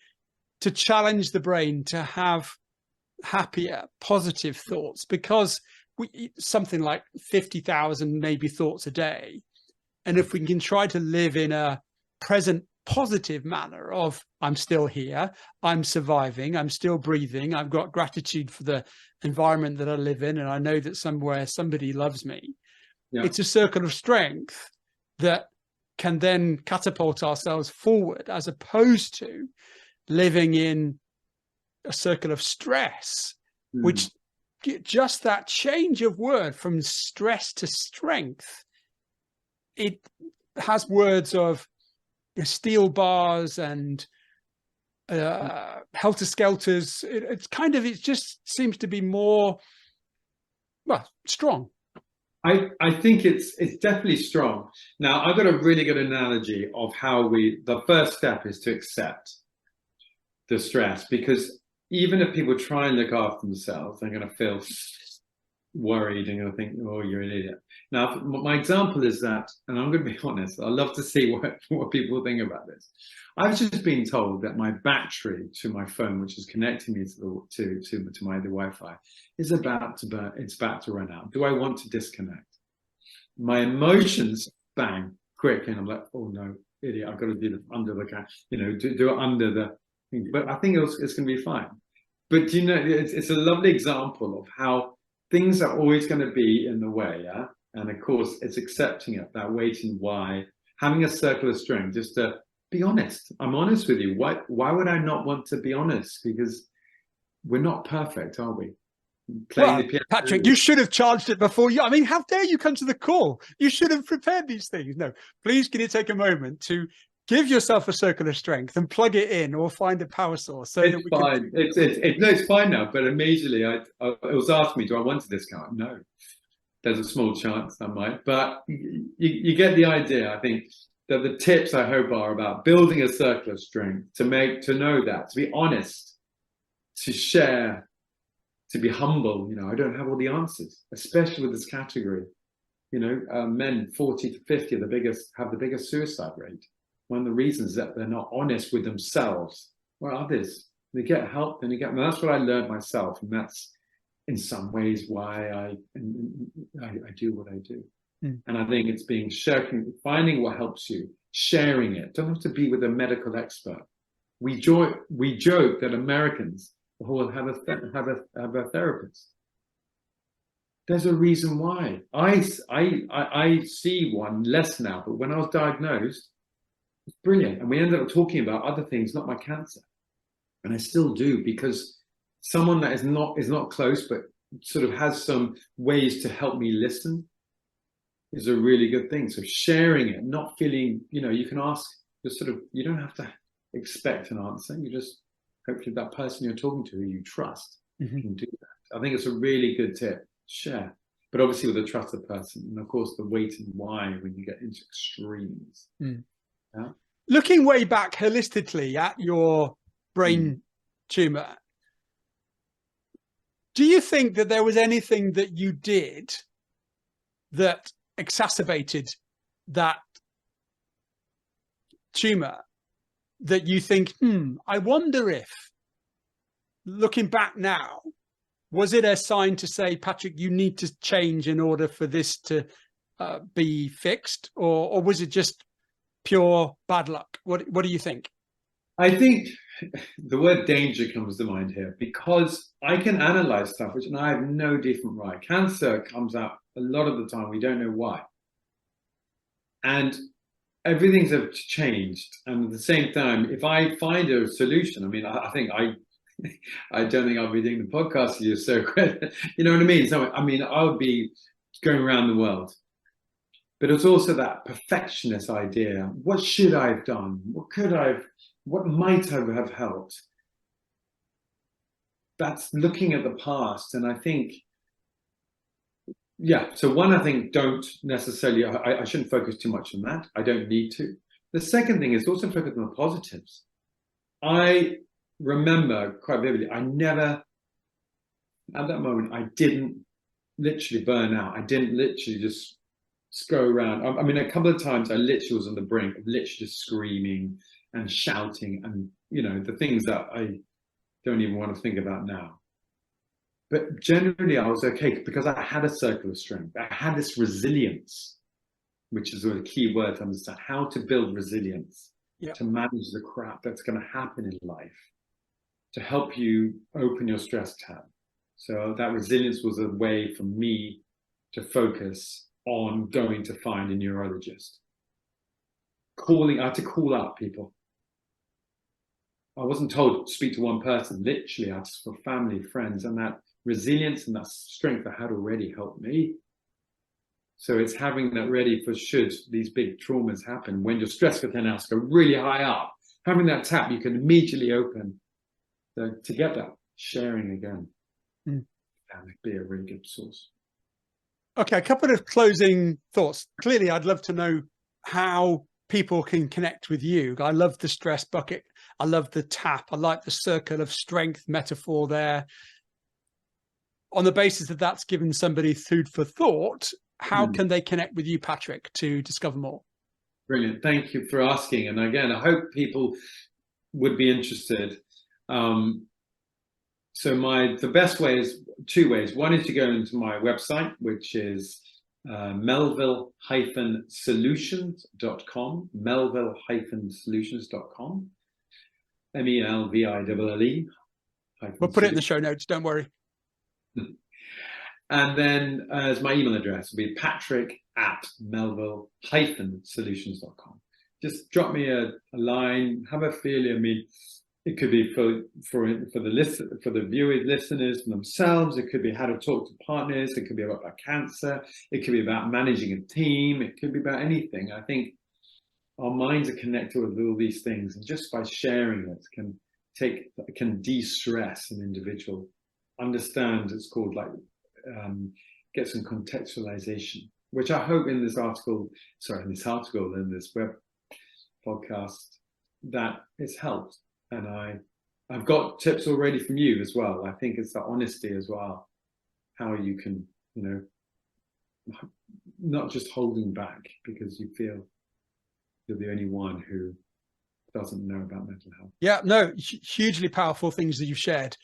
challenge the brain to have happier, positive thoughts, because something like 50,000 maybe thoughts a day. And if we can try to live in a present positive manner of I'm still here, I'm surviving, I'm still breathing, I've got gratitude for the environment that I live in, and I know that somewhere somebody loves me. Yeah. It's a circle of strength that can then catapult ourselves forward, as opposed to living in a circle of stress, which just that change of word from stress to strength, it has words of steel bars and helter-skelters. It just seems to be more, well, strong. I think it's definitely strong. Now, I've got a really good analogy of how the first step is to accept the stress, because even if people try and look after themselves, they're going to feel worried and going to think, oh, you're an idiot. Now, my example is that, and I'm going to be honest, I love to see what people think about this. I've just been told that my battery to my phone, which is connecting me to the Wi-Fi, is about to burn. It's about to run out. Do I want to disconnect? My emotions, bang, quick, and I'm like, oh no, idiot! I've got to do this under the cat, you know, do it under the thing. But I think it's going to be fine. But you know, it's a lovely example of how things are always going to be in the way, yeah. And of course, it's accepting it, that waiting why, having a circle of strength, just to be honest. I'm honest with you. Why would I not want to be honest? Because we're not perfect, are we? Well, Patrick, you should have charged it before you. I mean, how dare you come to the call? You should have prepared these things. No, please, can you take a moment to give yourself a circle of strength and plug it in, or find a power source so that we fine. can. It's fine now. But immediately, it was asked me, do I want a discount? No, there's a small chance I might. But you get the idea. I think that the tips I hope are about building a circle of strength, to know that, to be honest, to share, to be humble. You know, I don't have all the answers, especially with this category. You know, men 40 to 50 have the biggest suicide rate. One of the reasons is that they're not honest with themselves or others. They get help, then and that's what I learned myself, and that's in some ways why I do what I do. And I think it's finding what helps you, sharing it. Don't have to be with a medical expert. We joke that Americans will have a therapist. There's a reason why. I see one less now, but when I was diagnosed, it's brilliant. And we ended up talking about other things, not my cancer. And I still do, because someone that is not close, but sort of has some ways to help me listen, is a really good thing. So sharing it, not feeling, you can ask, you don't have to expect an answer. You just, hopefully that person you're talking to who you trust can do that. I think it's a really good tip. Share, but obviously with a trusted person, and of course the wait and why when you get into extremes. Yeah? Looking way back holistically at your brain tumor, do you think that there was anything that you did that exacerbated that tumor that you think, I wonder if, looking back now, was it a sign to say, Patrick, you need to change in order for this to be fixed? Or was it just pure bad luck? What do you think? I think the word danger comes to mind here, because I can analyze stuff, which I have no different right. Cancer comes out a lot of the time. We don't know why. And everything's changed. And at the same time, if I find a solution, I mean, I don't think I'll be doing the podcast with you, so you know what I mean? So, I mean, I would be going around the world. But it's also that perfectionist idea. What should I have done? What might I have helped? That's looking at the past. And I think, so one, I think don't necessarily, I shouldn't focus too much on that. I don't need to. The second thing is also focus on the positives. I remember quite vividly, I never, at that moment, I didn't literally burn out. I didn't literally just go around. I mean, a couple of times I literally was on the brink of literally just screaming and shouting and, the things that I don't even want to think about now. But generally I was okay, because I had a circle of strength. I had this resilience, which is a key word to understand, how to build resilience, to manage the crap that's going to happen in life, to help you open your stress tab. So that resilience was a way for me to focus on going to find a neurologist. I had to call up people. I wasn't told to speak to one person. Literally, I just for family, friends, and that resilience and that strength I had already helped me. So it's having that ready for should these big traumas happen, when your stress containers go really high up. Having that tap you can immediately open to get that sharing again. And it'd be a really good source. Okay, a couple of closing thoughts. Clearly, I'd love to know how people can connect with you. I love the stress bucket. I love the tap. I like the circle of strength metaphor there. On the basis that that's given somebody food for thought, how can they connect with you, Patrick, to discover more? Brilliant. Thank you for asking. And again, I hope people would be interested. So the best way is two ways. One is to go into my website, which is melville-solutions.com, melville-solutions.com, MELVILLE. We'll put it in the show notes, don't worry. And then as my email address will be patrick@melville-solutions.com. Just drop me a line, have a feeling. I mean, it could be for the viewers, listeners, for themselves. It could be how to talk to partners. It could be about cancer. It could be about managing a team. It could be about anything. I think our minds are connected with all these things, and just by sharing it can de-stress an individual. Understand, it's called like get some contextualization, which I hope in this web podcast that it's helped. And I've got tips already from you as well. I think it's the honesty as well, how you can, not just holding back because you feel you're the only one who doesn't know about mental health. Yeah, no, hugely powerful things that you've shared.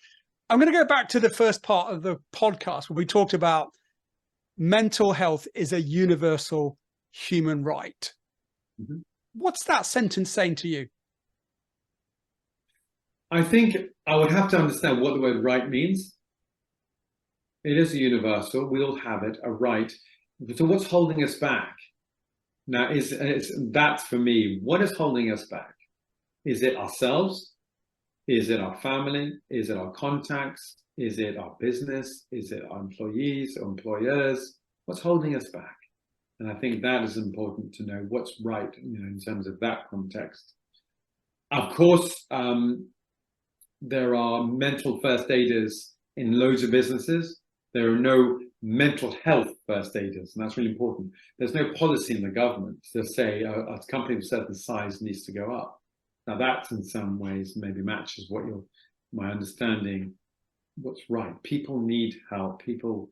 I'm going to go back to the first part of the podcast where we talked about mental health is a universal human right. Mm-hmm. What's that sentence saying to you? I think I would have to understand what the word right means. It is a universal. We all have it, a right. So what's holding us back? Now, that's for me. What is holding us back? Is it ourselves? Is it our family? Is it our contacts? Is it our business? Is it our employees or employers? What's holding us back? And I think that is important to know what's right, in terms of that context. Of course, there are mental first aiders in loads of businesses. There are no mental health first aiders, and that's really important. There's no policy in the government to say a company of a certain size needs to go up. Now that in some ways maybe matches my understanding, what's right. People need help. People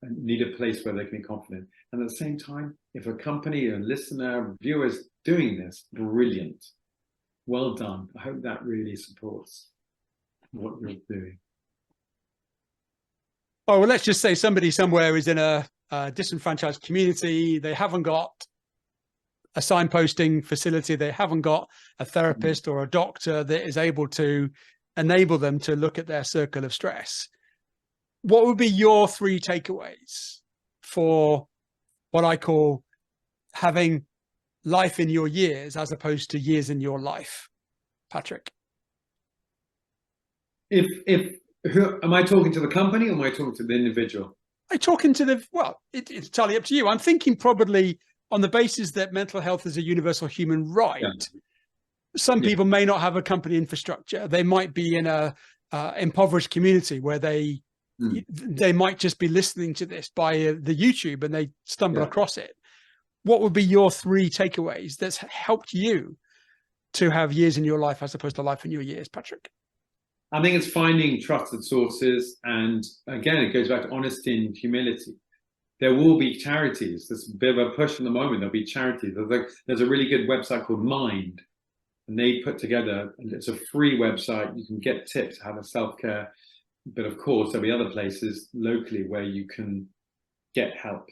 need a place where they can be confident. And at the same time, if a company, a listener, viewer is doing this, brilliant. Well done. I hope that really supports what you're doing. Oh, well, let's just say somebody somewhere is in a disenfranchised community. They haven't got a signposting facility. They haven't got a therapist or a doctor that is able to enable them to look at their circle of stress. What would be your 3 takeaways for what I call having life in your years as opposed to years in your life, Patrick? Who am I talking to, the company, or am I talking to the individual? I'm talking to it's entirely up to you. I'm thinking probably on the basis that mental health is a universal human right. Yeah. Some people may not have a company infrastructure. They might be in a impoverished community where they might just be listening to this by the YouTube and they stumble across it. What would be your 3 takeaways that's helped you to have years in your life as opposed to life in your years, Patrick? I think it's finding trusted sources. And again, it goes back to honesty and humility. There will be charities. There's a bit of a push in the moment. There'll be charities. There's a really good website called Mind. And they put together, it's a free website. You can get tips how to self-care. But of course, there'll be other places locally where you can get help.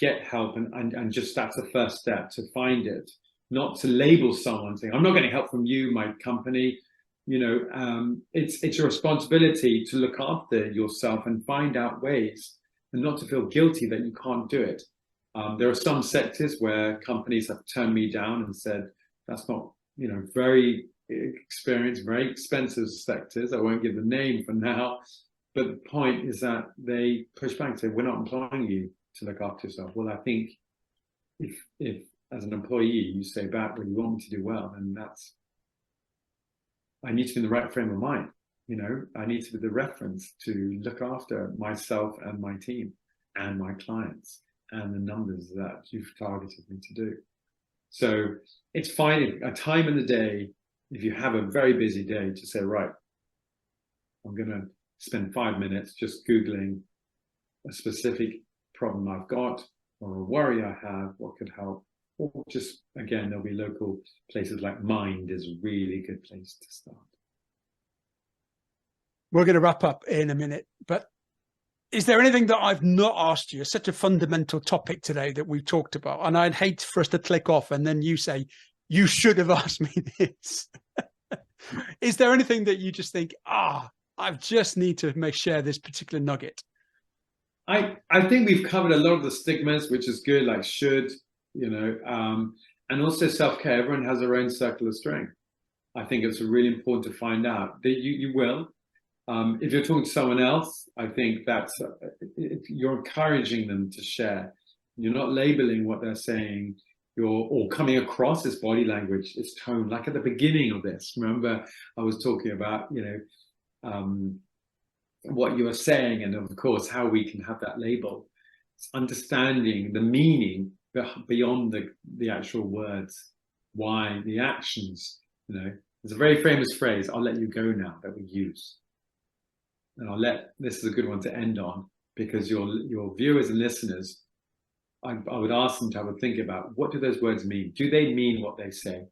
And just that's the first step, to find it, not to label someone saying, I'm not getting help from you, my company. It's your responsibility to look after yourself and find out ways, and not to feel guilty that you can't do it. There are some sectors where companies have turned me down and said, that's not, very experienced, very expensive sectors. I won't give the name for now. But the point is that they push back and say, we're not employing you to look after yourself. Well, I think if as an employee you say back, well, you want me to do well, then I need to be in the right frame of mind. I need to be the reference to look after myself and my team and my clients and the numbers that you've targeted me to do. So it's finding a time in the day, if you have a very busy day, to say, right, I'm going to spend 5 minutes just Googling a specific problem I've got or a worry I have, what could help. Or just, again, there'll be local places like Mind is a really good place to start. We're going to wrap up in a minute, but is there anything that I've not asked you? It's such a fundamental topic today that we've talked about, and I'd hate for us to click off and then you say, you should have asked me this. Is there anything that you just think, I just need to share this particular nugget? I think we've covered a lot of the stigmas, which is good, like should, you know, and also self-care. Everyone has their own circle of strength. I think it's really important to find out that you will. If you're talking to someone else, I think that's you're encouraging them to share. You're not labeling what they're saying. Or coming across as body language, its tone. Like at the beginning of this, remember I was talking about, you know, what you were saying, and of course how we can have that label. It's understanding the meaning beyond the actual words, why the actions. You know, there's a very famous phrase, "I'll let you go now," that we use, and this is a good one to end on, because your viewers and listeners, I would ask them to have a think about, what do those words mean? Do they mean what they say?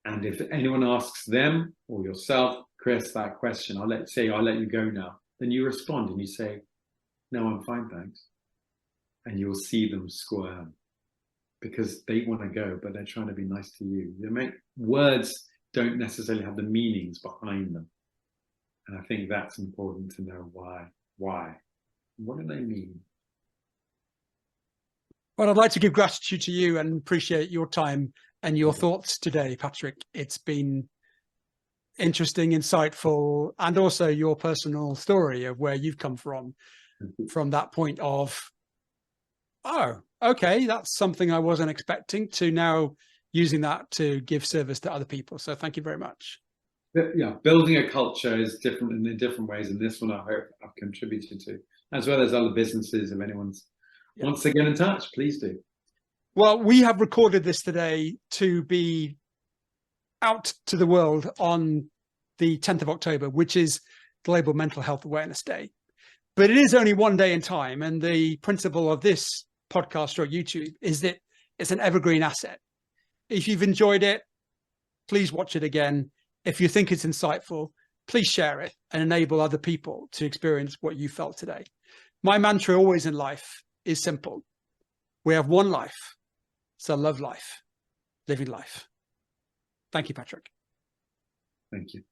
And if anyone asks them or yourself, Chris, that question, I'll let you go now, then you respond and you say, "No, I'm fine, thanks." And you'll see them squirm, because they want to go, but they're trying to be nice to you. Words don't necessarily have the meanings behind them. And I think that's important to know why. What do they mean? Well, I'd like to give gratitude to you and appreciate your time and your thoughts today, Patrick. It's been interesting, insightful, and also your personal story of where you've come from that point of, oh, okay, that's something I wasn't expecting, to now using that to give service to other people. So thank you very much. Yeah, building a culture is different in different ways, and this one I hope I've contributed to, as well as other businesses. If anyone wants to get in touch, please do. Well, we have recorded this today to be out to the world on the 10th of October, which is Global Mental Health Awareness Day. But it is only one day in time, and the principle of this podcast or YouTube is that it's an evergreen asset. If you've enjoyed it, please watch it again. If you think it's insightful, please share it and enable other people to experience what you felt today. My mantra always in life is simple. We have one life, so love life, living life. Thank you, Patrick. Thank you.